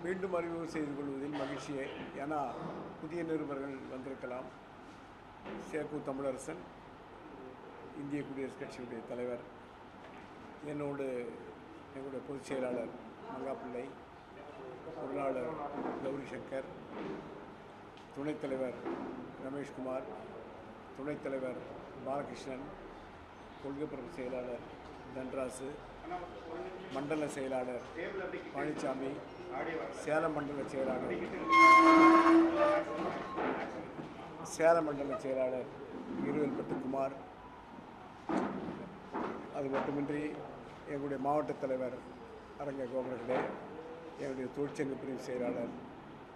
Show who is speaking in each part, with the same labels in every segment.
Speaker 1: மீண்டும் அறிமுகம் செய்து கொள்வதில் மகிழ்ச்சியே. ஏன்னா புதிய நிருபர்கள் வந்திருக்கலாம். சேக்கு தமிழரசன், இந்திய குடியரசுக் கட்சியுடைய தலைவர், என்னோடு எங்களுடைய பொதுச் செயலாளர் மங்காப்பிள்ளை, பொருளாளர் கௌரி சங்கர், துணைத் தலைவர் ரமேஷ்குமார், துணைத் தலைவர் பாலகிருஷ்ணன், கொள்கை பரப்பு செயலாளர் தன்ராசு, மண்டல செயலாளர் பழனிசாமி, சேலம் மண்டல செயலாளர் இருவேல்பட்டு குமார், அது மட்டுமின்றி எங்களுடைய மாவட்ட தலைவர் அரங்க கோபர்களே, எங்களுடைய தொழிற்சங்க பிரிவு செயலாளர்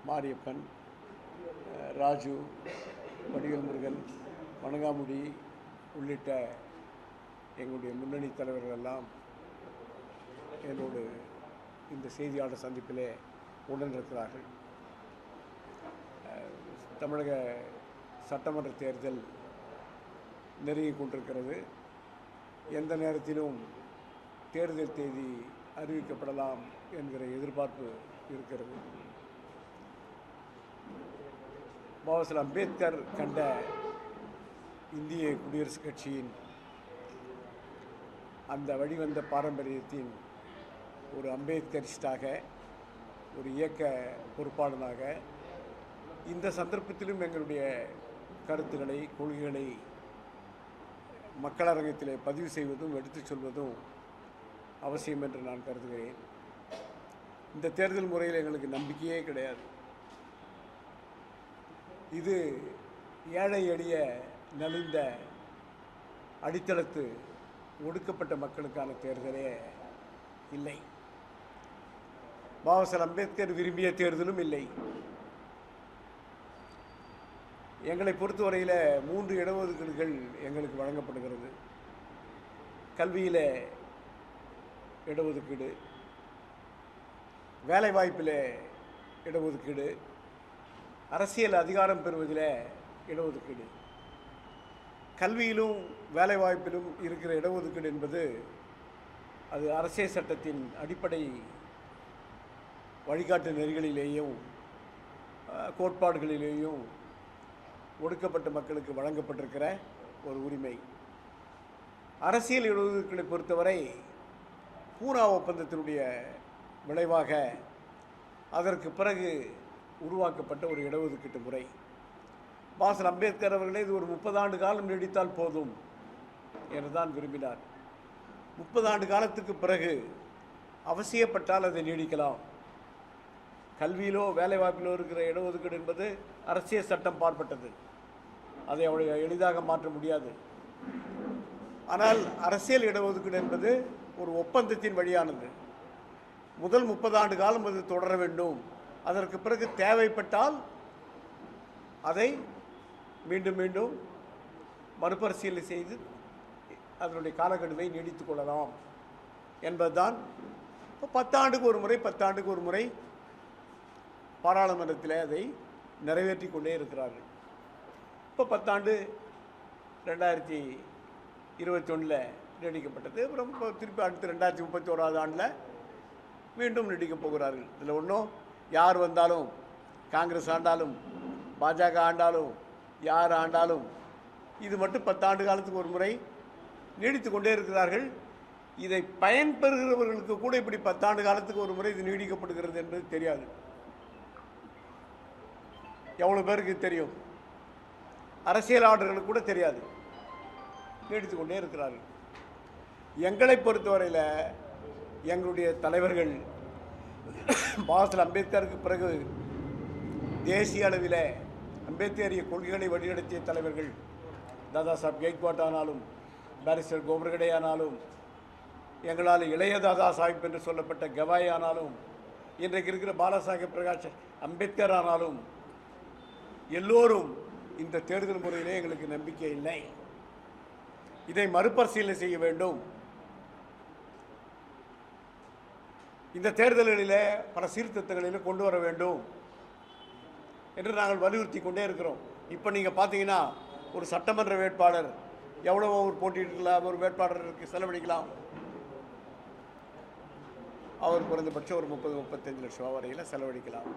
Speaker 1: மாரியப்பன், ராஜு, வடிவேல் முருகன், வணங்காமுடி உள்ளிட்ட எங்களுடைய முன்னணி தலைவர்கள் எல்லாம் என்னோடு இந்த செய்தியாளர் சந்திப்பிலே உடனிருக்கிறார்கள். தமிழக சட்டமன்ற தேர்தல் நெருங்கி கொண்டிருக்கிறது. எந்த நேரத்திலும் தேர்தல் தேதி அறிவிக்கப்படலாம் என்கிற எதிர்பார்ப்பு இருக்கிறது. பாபா அம்பேத்கர் கண்ட இந்திய குடியரசுக் கட்சியின் அந்த வழிவந்த பாரம்பரியத்தின் ஒரு அம்பேத்கரிஸ்டாக, ஒரு இயக்க பொறுப்பாளனாக இந்த சந்தர்ப்பத்திலும் எங்களுடைய கருத்துக்களை, கொள்கைகளை மக்களரங்கத்திலே பதிவு செய்வதும் எடுத்துச் சொல்வதும் அவசியம் என்று நான் கருதுகிறேன். இந்த தேர்தல் முறையில் எங்களுக்கு நம்பிக்கையே கிடையாது. இது ஏழை எளிய நலிந்த அடித்தளத்து ஒடுக்கப்பட்ட மக்களுக்கான தேர்தலே இல்லை. பாபா அம்பேத்கர் விரும்பிய தேர்தலும் இல்லை. எங்களை பொறுத்தவரையில் 3 இடஒதுக்கீடுகள் எங்களுக்கு வழங்கப்படுகிறது. கல்வியில் இடஒதுக்கீடு, வேலைவாய்ப்பில் இடஒதுக்கீடு, அரசியல் அதிகாரம் பெறுவதில் இடஒதுக்கீடு. கல்வியிலும் வேலைவாய்ப்பிலும் இருக்கிற இடஒதுக்கீடு என்பது அது அரசியல் சட்டத்தின் அடிப்படை வழிகாட்டு நெறிகளிலேயும் கோட்பாடுகளிலேயும் ஒடுக்கப்பட்ட மக்களுக்கு வழங்கப்பட்டிருக்கிற ஒரு உரிமை. அரசியல் இடஒதுக்கீட்டை பொறுத்தவரை பூனா ஒப்பந்தத்தினுடைய விளைவாக அதற்கு பிறகு உருவாக்கப்பட்ட ஒரு இடஒதுக்கீட்டு முறை. பாபா அம்பேத்கர் அவர்களே இது ஒரு 30 ஆண்டு காலம் நீடித்தால் போதும் என்று தான் விரும்பினார். 30 ஆண்டு காலத்துக்கு பிறகு அவசியப்பட்டால் அதை நீடிக்கலாம். கல்வியிலோ வேலைவாய்ப்பிலோ இருக்கிற இடஒதுக்கீடு என்பது அரசியல் சட்டம் பார்ப்பட்டது. அதை அவ்வளவு எளிதாக மாற்ற முடியாது. ஆனால் அரசியல் இடஒதுக்கீடு என்பது ஒரு ஒப்பந்தத்தின் வழியானது. முதல் 30 ஆண்டு காலம் அது தொடர வேண்டும். அதற்கு பிறகு தேவைப்பட்டால் அதை மீண்டும் மீண்டும் மறுபரிசீலனை செய்து அதனுடைய காலக்கெடுவை நீடித்துக் கொள்ளலாம் என்பதுதான். இப்போ 10 ஆண்டுக்கு ஒரு முறை பாராளுமன்றத்தில் அதை நிறைவேற்றி கொண்டே இருக்கிறார்கள். இப்போ 10 ஆண்டு 2021 நீடிக்கப்பட்டது. அப்புறம் திருப்பி அடுத்து 2031 ஆண்டில் மீண்டும் நீடிக்கப் போகிறார்கள். இதில் ஒன்றும் யார் வந்தாலும், காங்கிரஸ் ஆண்டாலும் பாஜக ஆண்டாலும் யார் ஆண்டாலும் இது மட்டும் 10 ஆண்டு காலத்துக்கு ஒரு முறை நீடித்து கொண்டே இருக்கிறார்கள். இதை பயன்பெறுகிறவர்களுக்கு கூட இப்படி 10 ஆண்டு காலத்துக்கு ஒரு முறை இது நீடிக்கப்படுகிறது என்பது தெரியாது. எவ்வளோ பேருக்கு தெரியும்? அரசியலாளர்களுக்கு கூட தெரியாது. நீடித்து கொண்டே இருக்கிறார்கள். எங்களை பொறுத்தவரையில் எங்களுடைய தலைவர்கள் பாபா அம்பேத்கருக்கு பிறகு தேசிய அளவில் அம்பேத்கரிய கொள்கைகளை வழிநடத்திய தலைவர்கள் தாதா சாஹேப் கெய்க்வாட் ஆனாலும், பாரிஸ்டர் கோபர்கடே ஆனாலும், எங்களால் இளைய தாதா சாஹிப் என்று சொல்லப்பட்ட கவாய் ஆனாலும், இன்றைக்கு இருக்கிற பாலாசாஹேப் பிரகாஷ் அம்பேத்கர் ஆனாலும், எல்லோரும் இந்த தேர்தல் முறையிலே எங்களுக்கு நம்பிக்கை இல்லை. இதை மறுபரிசீலனை செய்ய வேண்டும். இந்த தேர்தல்களில் பல சீர்திருத்தங்களில் கொண்டு வர வேண்டும் என்று நாங்கள் வலியுறுத்தி கொண்டே இருக்கிறோம். இப்போ நீங்கள் பார்த்தீங்கன்னா ஒரு சட்டமன்ற வேட்பாளர் எவ்வளவோ ஒரு போட்டியிடலாம், ஒரு வேட்பாளருக்கு செலவழிக்கலாம். அவர் குறைந்தபட்சம் ஒரு 30-35 லட்ச ரூபா வரையில் செலவழிக்கலாம்.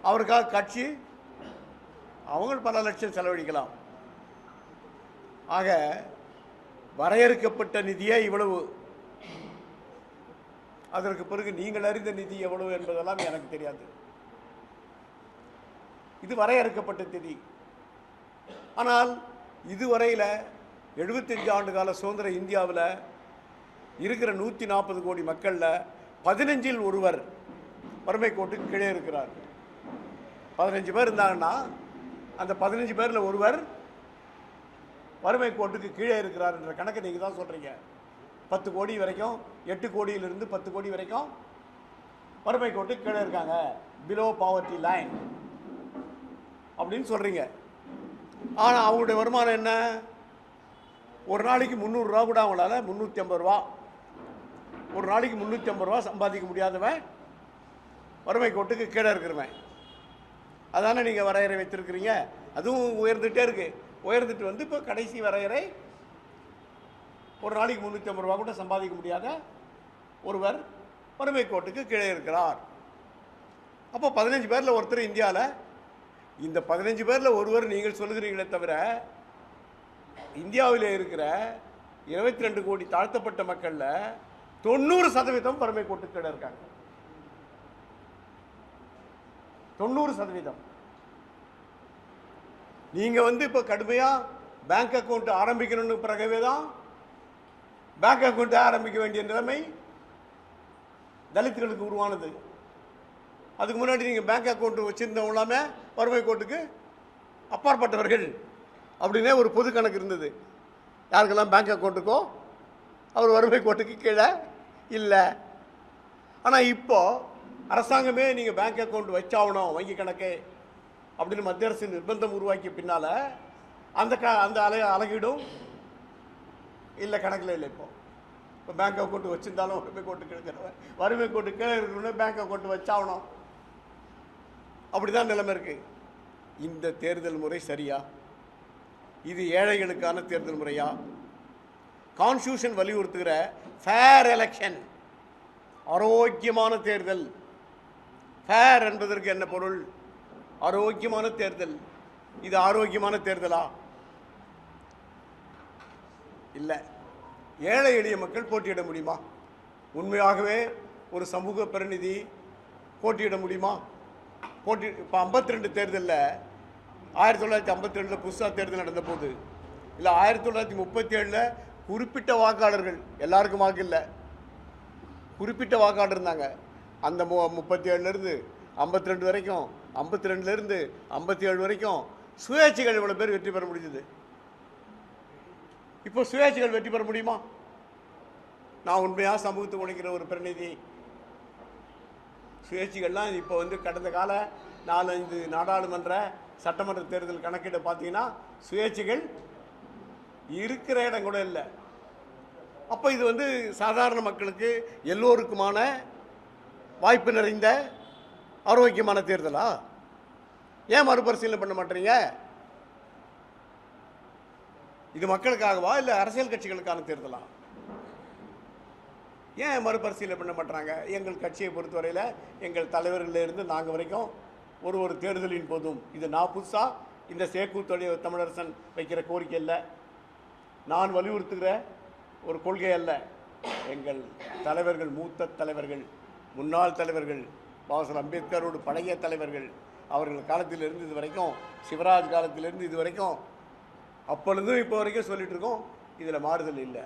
Speaker 1: அவருக்காக கட்சி அவங்க பல லட்சம் செலவழிக்கலாம். ஆக வரையறுக்கப்பட்ட நிதியே இவ்வளவு. அதற்கு பிறகு நீங்கள் அறிந்த நிதி எவ்வளவு என்பதெல்லாம் எனக்கு தெரியாது. இது வரையறுக்கப்பட்ட நிதி. ஆனால் இதுவரையில் 75 ஆண்டு கால சுதந்திர இந்தியாவில் இருக்கிற 140 கோடி மக்களில் 15இல் ஒருவர் வறுமை கோட்டுக்கு கீழே இருக்கிறார். 15 பேர் இருந்தாங்கன்னா அந்த 15 பேரில் ஒருவர் வறுமை கோட்டுக்கு கீழே இருக்கிறார் என்ற கணக்கை நீங்கள் தான் சொல்கிறீங்க. 10 கோடி வரைக்கும், 8 கோடியிலிருந்து 10 கோடி வரைக்கும் வறுமை கோட்டுக்கு கீழே இருக்காங்க, பிலோ பாவர்ட்டி லைன் அப்படின்னு சொல்கிறீங்க. ஆனால் அவங்களுடைய வருமானம் என்ன? ஒரு நாளைக்கு 300 ரூபா கூட அவங்களால 350 ரூபா, ஒரு நாளைக்கு 350 ரூபா சம்பாதிக்க முடியாதவன் வறுமை கோட்டுக்கு கீழே இருக்கிறவன். அதானே நீங்கள் வரையறை வைத்திருக்கிறீங்க. அதுவும் உயர்ந்துகிட்டே இருக்கு. உயர்ந்துட்டு வந்து இப்போ கடைசி வரையறை ஒரு நாளைக்கு 350 ரூபா கூட சம்பாதிக்க முடியாத ஒருவர் வறுமை கோட்டுக்கு கீழே இருக்கிறார். அப்போ 15 பேரில் ஒருத்தர் இந்தியாவில். இந்த 15 பேரில் ஒருவர் நீங்கள் சொல்லுகிறீங்களே தவிர இந்தியாவில் இருக்கிற 22 கோடி தாழ்த்தப்பட்ட மக்களில் 90% வறுமை கோட்டுக்கு கீழே இருக்காங்க. 90%. நீங்கள் வந்து இப்போ கடுமையாக பேங்க் அக்கௌண்ட் ஆரம்பிக்கணும்னு பிறகவே தான் பேங்க் அக்கௌண்ட்டை ஆரம்பிக்க வேண்டிய நிலைமை தலித்துகளுக்கு உருவானது. அதுக்கு முன்னாடி நீங்கள் பேங்க் அக்கௌண்ட் வச்சுருந்தவங்களாமே வறுமை கோட்டுக்கு அப்பாற்பட்டவர்கள் அப்படின்னே ஒரு பொது கணக்கு இருந்தது. யாருக்கெல்லாம் பேங்க் அக்கௌண்ட்டுக்கோ அவர் வறுமை கோட்டுக்கு கீழே இல்லை. ஆனால் இப்போது அரசாங்கமே நீங்கள் பேங்க் அக்கௌண்ட் வச்சாகணும் வங்கி கணக்கு அப்படின்னு மத்திய அரசு நிர்பந்தம் உருவாக்கிய பின்னால் அந்த அலகீடும் இல்லை, கணக்கில் இல்லை. இப்போ பேங்க் அக்கௌண்ட் வச்சுருந்தாலும் வறுமை கோட்டு கீழே இருக்கணும்னு பேங்க் அக்கௌண்ட் வச்சாகணும். அப்படி தான் நிலைமை இருக்குது. இந்த தேர்தல் முறை சரியா? இது ஏழைகளுக்கான தேர்தல் முறையா? கான்ஸ்டியூஷன் வலியுறுத்துகிற ஃபேர் எலெக்ஷன், ஆரோக்கியமான தேர்தல். ஃபேர் என்பதற்கு என்ன பொருள்? ஆரோக்கியமான தேர்தல். இது ஆரோக்கியமான தேர்தலா? இல்லை. ஏழை எளிய மக்கள் போட்டியிட முடியுமா? உண்மையாகவே ஒரு சமூக பிரதிநிதி போட்டியிட முடியுமா? இப்போ 52 தேர்தலில் 1952 புதுசாக தேர்தல் நடந்த போது, இல்லை 1937 குறிப்பிட்ட வாக்காளர்கள், எல்லாருக்கும் வாக்கு இல்லை, குறிப்பிட்ட வாக்காளர் இருந்தாங்க. அந்த 37லேருந்து 52 வரைக்கும், 52லேருந்து 57 வரைக்கும் சுயேட்சைகள் இவ்வளோ பேர் வெற்றி பெற முடிஞ்சது. இப்போ சுயேட்சைகள் வெற்றி பெற முடியுமா? நான் உண்மையாக சமூகத்துக்கு உழைக்கிற ஒரு பிரதிநிதி. சுயேட்சைகள்லாம் இப்போ வந்து கடந்த கால 4-5 நாடாளுமன்ற சட்டமன்ற தேர்தல் கணக்கீடு பார்த்தீங்கன்னா சுயேட்சைகள் இருக்கிற இடம் கூட இல்லை. அப்போ இது வந்து சாதாரண மக்களுக்கு எல்லோருக்குமான வாய்ப்பு நிறைந்த ஆரோக்கியமான தேர்தலா? ஏன் மறுபரிசீலனை பண்ண மாட்டீங்க? இது மக்களுக்காகவா இல்லை அரசியல் கட்சிகளுக்கான தேர்தலா? ஏன் மறுபரிசீலனை பண்ண மாட்டாங்க? எங்கள் கட்சியை பொறுத்தவரையில் எங்கள் தலைவர்களிலிருந்து நாங்கள் வரைக்கும் ஒரு தேர்தலின் போதும், இது நான் புதுசாக இந்த சேக்கூத்தொழிய தமிழரசன் வைக்கிற கோரிக்கை இல்லை, நான் வலியுறுத்துகிற ஒரு கொள்கை அல்ல. எங்கள் தலைவர்கள், மூத்த தலைவர்கள், முன்னாள் தலைவர்கள், பாபா அம்பேத்கரோடு பழைய தலைவர்கள், அவர்கள் காலத்திலிருந்து இது வரைக்கும், சிவராஜ் காலத்திலிருந்து இது வரைக்கும், அப்பொழுதும் இப்போ வரைக்கும் சொல்லிட்டு இருக்கோம். இதில் மாறுதல் இல்லை.